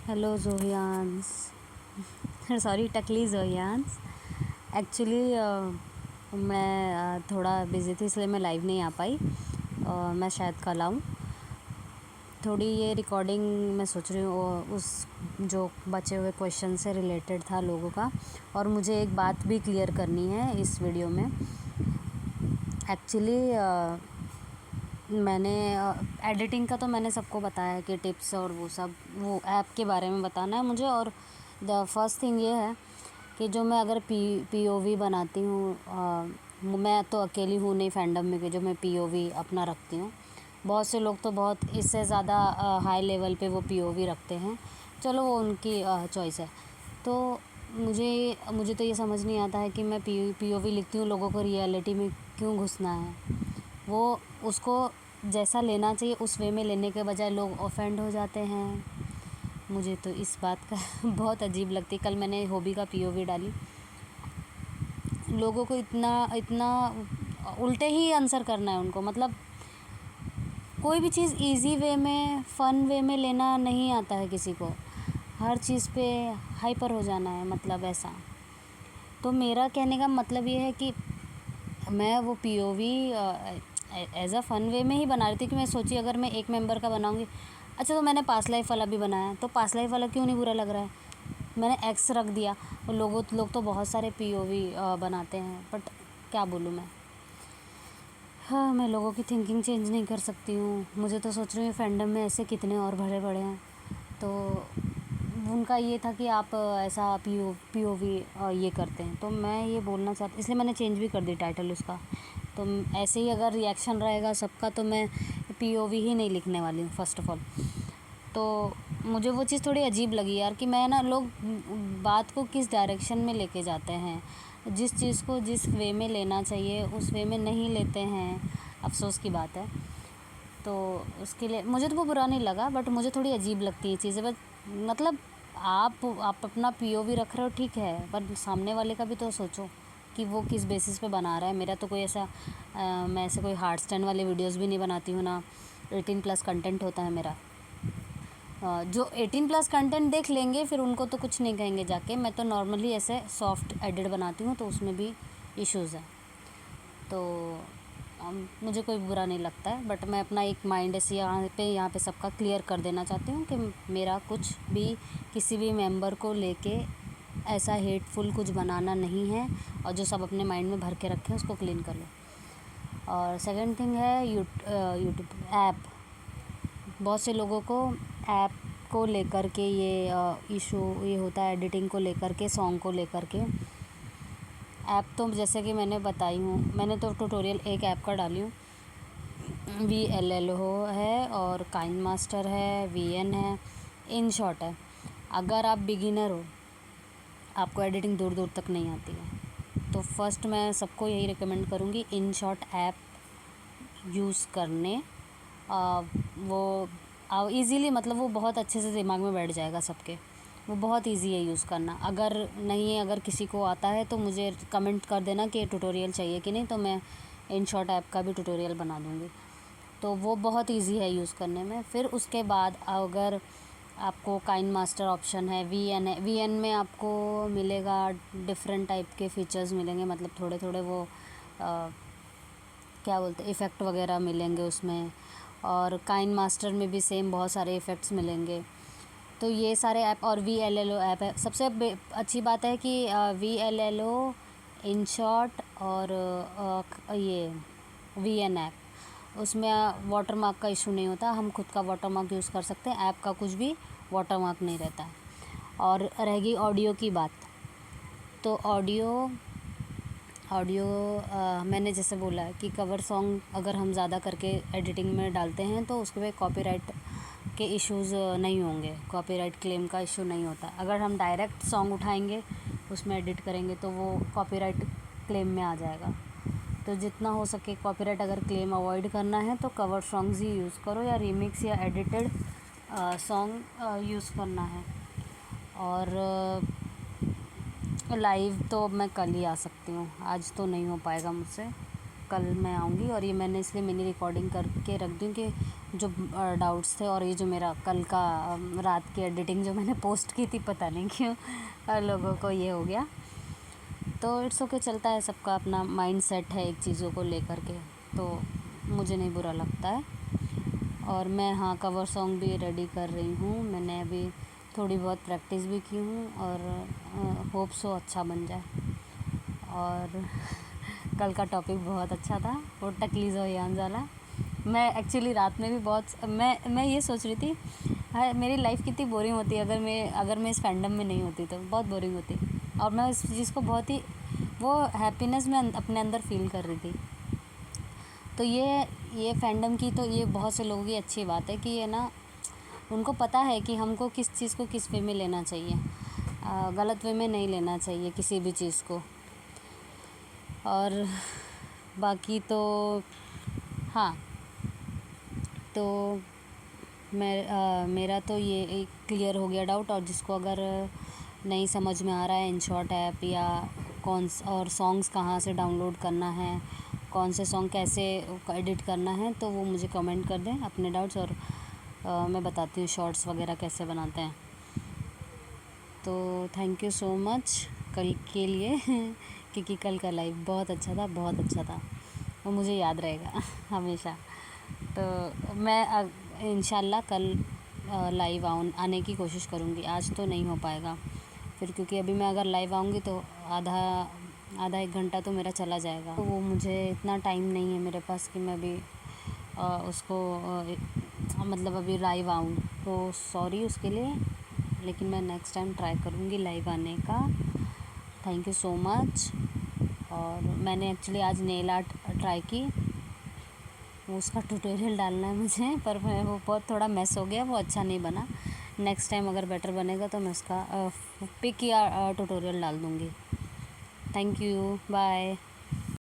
Hello जोहियांस। Sorry, टकली जोहियांस। Actually मैं थोड़ा busy थी, इसलिए मैं लाइव नहीं आ पाई। मैं शायद कल आऊँ। थोड़ी ये रिकॉर्डिंग मैं सोच रही हूँ उस जो बचे हुए क्वेश्चन से रिलेटेड था लोगों का, और मुझे एक बात भी क्लियर करनी है इस वीडियो में। एक्चुअली मैंने एडिटिंग का तो मैंने सबको बताया कि टिप्स और वो सब, वो ऐप के बारे में बताना है मुझे। और द फर्स्ट थिंग ये है कि जो मैं अगर पीओवी बनाती हूँ, मैं तो अकेली हूँ नहीं फैंडम में कि जो मैं पीओवी अपना रखती हूँ। बहुत से लोग तो बहुत इससे ज़्यादा हाई लेवल पे वो पीओवी रखते हैं। चलो, वो उनकी चॉइस है। तो मुझे मुझे तो ये समझ नहीं आता है कि मैं पीओवी लिखती हूँ, लोगों को रियलिटी में क्यों घुसना है। वो उसको जैसा लेना चाहिए उस वे में लेने के बजाय लोग ऑफेंड हो जाते हैं। मुझे तो इस बात का बहुत अजीब लगती है। कल मैंने हॉबी का पीओवी डाली, लोगों को इतना इतना उल्टे ही आंसर करना है उनको। मतलब कोई भी चीज़ इजी वे में, फ़न वे में लेना नहीं आता है किसी को। हर चीज़ पे हाइपर हो जाना है, मतलब ऐसा। तो मेरा कहने का मतलब ये है कि मैं वो पीओवी एज़ अ फ़न वे में ही बना रही थी कि मैं सोची अगर मैं एक मेंबर का बनाऊंगी। अच्छा, तो मैंने पास लाइफ वाला भी बनाया, तो पास लाइफ वाला क्यों नहीं बुरा लग रहा है। मैंने एक्स रख दिया। और लोग तो बहुत सारे पीओवी बनाते हैं, बट क्या बोलूँ मैं। हाँ, मैं लोगों की थिंकिंग चेंज नहीं कर सकती हूँ। मुझे तो सोच रही हूँ फैंडम में ऐसे कितने और भरे पड़े हैं। तो उनका ये था कि आप ऐसा पीओवी ये करते हैं, तो मैं ये बोलना चाहती, इसलिए मैंने चेंज भी कर दी टाइटल उसका। तो ऐसे ही अगर रिएक्शन रहेगा सबका तो मैं पीओवी ही नहीं लिखने वाली हूँ फर्स्ट ऑफ ऑल। तो मुझे वो चीज़ थोड़ी अजीब लगी यार, कि मैं ना, लोग बात को किस डायरेक्शन में लेके जाते हैं। जिस चीज़ को जिस वे में लेना चाहिए उस वे में नहीं लेते हैं। अफसोस की बात है। तो उसके लिए मुझे तो वो बुरा नहीं लगा, बट मुझे थोड़ी अजीब लगती है चीज़ें। बट मतलब आप अपना पीओवी रख रहे हो, ठीक है, पर सामने वाले का भी तो सोचो कि वो किस बेसिस पे बना रहा है। मेरा तो कोई ऐसा मैं ऐसे कोई हार्ड स्टैंड वाले वीडियोस भी नहीं बनाती हूँ ना। 18+ कंटेंट होता है मेरा। जो 18+ कंटेंट देख लेंगे फिर उनको तो कुछ नहीं कहेंगे जाके। मैं तो नॉर्मली ऐसे सॉफ्ट एडिट बनाती हूँ, तो उसमें भी इश्यूज़ हैं। तो मुझे कोई बुरा नहीं लगता है, बट मैं अपना एक माइंड ऐसे यहाँ पे सबका क्लियर कर देना चाहती हूँ कि मेरा कुछ भी किसी भी मेंबर को लेके ऐसा हेटफुल कुछ बनाना नहीं है। और जो सब अपने माइंड में भर के रखे हैं उसको क्लीन कर लो। और सेकंड थिंग है यूट्यूब ऐप। बहुत से लोगों को ऐप को लेकर के ये इशू ये होता है, एडिटिंग को लेकर के, सॉन्ग को लेकर के। ऐप तो जैसे कि मैंने बताई हूँ, मैंने तो ट्यूटोरियल एक ऐप का डाली हूँ। VLLO है, और काइन मास्टर है, VN है, इन शॉट है। अगर आप बिगिनर हो, आपको एडिटिंग दूर दूर तक नहीं आती है, तो फर्स्ट मैं सबको यही रिकमेंड करूँगी इन शॉट ऐप यूज़ करने। वो इजीली, मतलब वो बहुत अच्छे से दिमाग में बैठ जाएगा सबके। वो बहुत इजी है यूज़ करना। अगर नहीं, अगर किसी को आता है तो मुझे कमेंट कर देना कि ट्यूटोरियल चाहिए कि नहीं, तो मैं इन शॉर्ट ऐप का भी ट्यूटोरियल बना दूँगी। तो वो बहुत इजी है यूज़ करने में। फिर उसके बाद अगर आपको काइन मास्टर ऑप्शन है, VN है, VN में आपको मिलेगा डिफरेंट टाइप के फीचर्स मिलेंगे। मतलब थोड़े थोड़े वो क्या बोलते हैं, इफ़ेक्ट वगैरह मिलेंगे उसमें। और काइन मास्टर में भी सेम बहुत सारे इफ़ेक्ट्स मिलेंगे। तो ये सारे ऐप, और VLLO ऐप है। सबसे अच्छी बात है कि VLLO, InShot और ये VN ऐप, उसमें वाटरमार्क का इशू नहीं होता। हम खुद का वाटरमार्क यूज़ कर सकते हैं, ऐप का कुछ भी वाटरमार्क नहीं रहता है। और रहेगी ऑडियो की बात, तो ऑडियो ऑडियो मैंने जैसे बोला है कि कवर सॉन्ग अगर हम ज़्यादा करके एडिटिंग में डालते हैं तो उसके पे कॉपीराइट के इश्यूज़ नहीं होंगे, कॉपीराइट क्लेम का इशू नहीं होता। अगर हम डायरेक्ट सॉन्ग उठाएंगे उसमें एडिट करेंगे तो वो कॉपीराइट क्लेम में आ जाएगा। तो जितना हो सके कॉपीराइट अगर क्लेम अवॉइड करना है तो कवर सॉन्ग्स ही यूज़ करो, या रीमिक्स या एडिटेड सॉन्ग यूज़ करना है। और लाइव तो मैं कल ही आ सकती हूँ, आज तो नहीं हो पाएगा मुझसे। कल मैं आऊँगी, और ये मैंने इसलिए मिनी रिकॉर्डिंग करके रख दूँ कि जो डाउट्स थे, और ये जो मेरा कल का रात की एडिटिंग जो मैंने पोस्ट की थी, पता नहीं क्यों लोगों को ये हो गया। तो इट्स ओके, चलता है, सबका अपना माइंड सेट है एक चीज़ों को लेकर के, तो मुझे नहीं बुरा लगता है। और मैं हाँ कवर सॉन्ग भी रेडी कर रही हूँ, मैंने अभी थोड़ी बहुत प्रैक्टिस भी की हूँ, और होप सो अच्छा बन जाए। और कल का टॉपिक बहुत अच्छा था, वो टकलीज़ और यान वाला। मैं एक्चुअली रात में भी बहुत मैं ये सोच रही थी, मेरी लाइफ कितनी बोरिंग होती अगर मैं इस फैंडम में नहीं होती, तो बहुत बोरिंग होती। और मैं इस चीज़ को बहुत ही वो हैप्पीनेस में अपने अंदर फील कर रही थी। तो ये फैंडम की तो ये बहुत से लोगों की अच्छी बात है कि ये ना, उनको पता है कि हमको किस चीज़ को किस वे में लेना चाहिए, गलत वे में नहीं लेना चाहिए किसी भी चीज़ को। और बाकी तो हाँ, तो मेरा तो ये क्लियर हो गया डाउट। और जिसको अगर नहीं समझ में आ रहा है इन शॉर्ट ऐप, या और सॉन्ग्स कहाँ से डाउनलोड करना है, कौन से सॉन्ग कैसे एडिट करना है, तो वो मुझे कमेंट कर दें अपने डाउट्स, और मैं बताती हूँ शॉर्ट्स वगैरह कैसे बनाते हैं। तो थैंक यू सो मच कल के लिए क्योंकि कल का लाइव बहुत अच्छा था, बहुत अच्छा था, वो मुझे याद रहेगा हमेशा। तो मैं इंशाल्लाह कल लाइव आने की कोशिश करूँगी। आज तो नहीं हो पाएगा फिर, क्योंकि अभी मैं अगर लाइव आऊँगी तो आधा एक घंटा तो मेरा चला जाएगा, तो वो मुझे इतना टाइम नहीं है मेरे पास कि मैं अभी उसको मतलब अभी लाइव आऊँ। तो सॉरी उसके लिए, लेकिन मैं नेक्स्ट टाइम ट्राई करूँगी लाइव आने का। Thank you so much. और मैंने एक्चुअली आज नेल आर्ट ट्राई की, उसका ट्यूटोरियल डालना है मुझे, पर वो बहुत थोड़ा मेस हो गया, वो अच्छा नहीं बना। नेक्स्ट टाइम अगर बेटर बनेगा तो मैं उसका पिक या ट्यूटोरियल डाल दूँगी। Thank you, bye.